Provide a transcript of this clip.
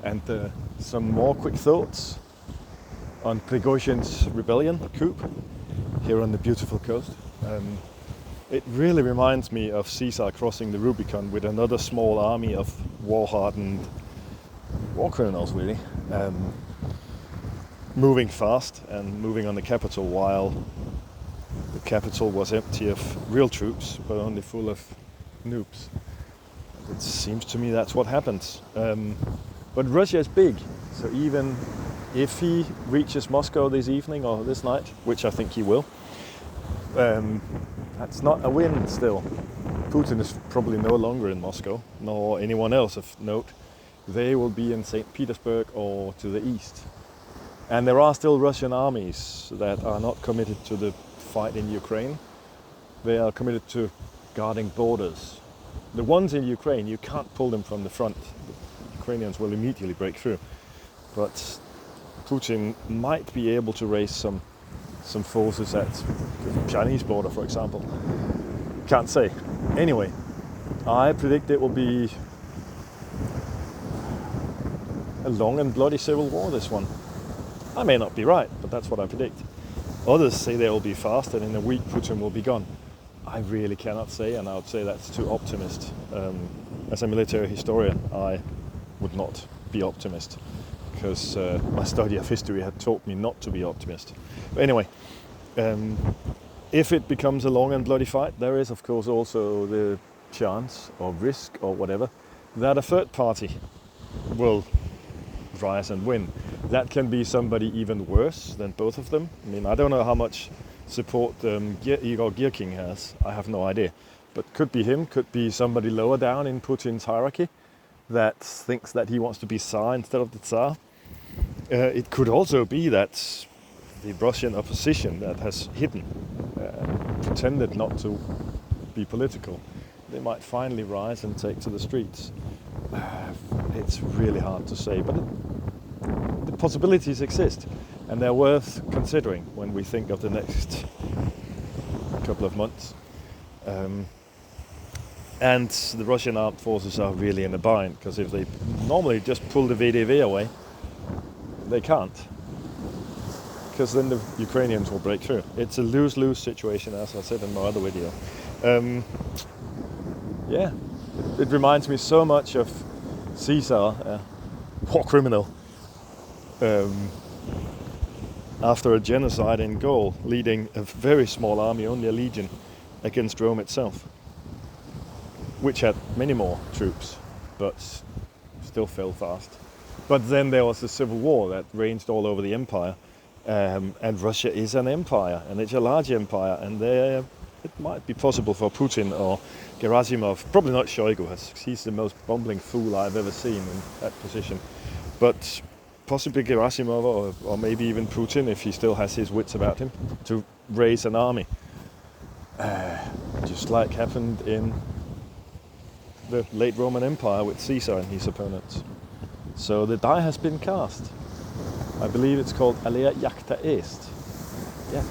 And some more quick thoughts on Prigozhin's rebellion, Coup, here on the beautiful coast. It really reminds me of Caesar crossing the Rubicon with another small army of war-hardened war criminals, really, moving fast and moving on the capital while the capital was empty of real troops, but only full of noobs. It seems to me that's what happens. But Russia is big, so even if he reaches Moscow this evening or this night, which I think he will, that's not a win still. Putin is probably no longer in Moscow, nor anyone else of note. They will be in St. Petersburg or to the east. And there are still Russian armies that are not committed to the fight in Ukraine. They are committed to guarding borders. The ones in Ukraine, you can't pull them from the front. The Ukrainians will immediately break through. But Putin might be able to raise some forces at the Chinese border, for example. Can't say. Anyway, I predict it will be a long and bloody civil war, this one. I may not be right, but that's what I predict. Others say they will be fast and in a week Putin will be gone. I really cannot say, and I would say that's too optimist. As a military historian, I would not be optimist, because my study of history had taught me not to be optimist. But anyway, if it becomes a long and bloody fight, there is of course also the chance or risk or whatever that a third party will rise and win. That can be somebody even worse than both of them. I mean, I don't know how much support Igor Girkin has. I have no idea. But could be him, could be somebody lower down in Putin's hierarchy that thinks that he wants to be Tsar instead of the Tsar. It could also be that the Russian opposition that has hidden, pretended not to be political, they might finally rise and take to the streets. It's really hard to say, but the possibilities exist, and they're worth considering when we think of the next couple of months. And the Russian armed forces are really in a bind, because if they normally just pull the VDV away, they can't, because then the Ukrainians will break through. It's a lose-lose situation, as I said in my other video. Yeah, it reminds me so much of Caesar, a war criminal, after a genocide in Gaul, leading a very small army, only a legion, against Rome itself, which had many more troops, but still fell fast. But then there was the civil war that raged all over the empire, and Russia is an empire, and it's a large empire, and it might be possible for Putin or Gerasimov, probably not Shoigu, he's the most bumbling fool I've ever seen in that position, but possibly Gerasimov or maybe even Putin, if he still has his wits about him, to raise an army, just like happened in the late Roman Empire with Caesar and his opponents. So the die has been cast. I believe it's called Alea Iacta Est. Yeah.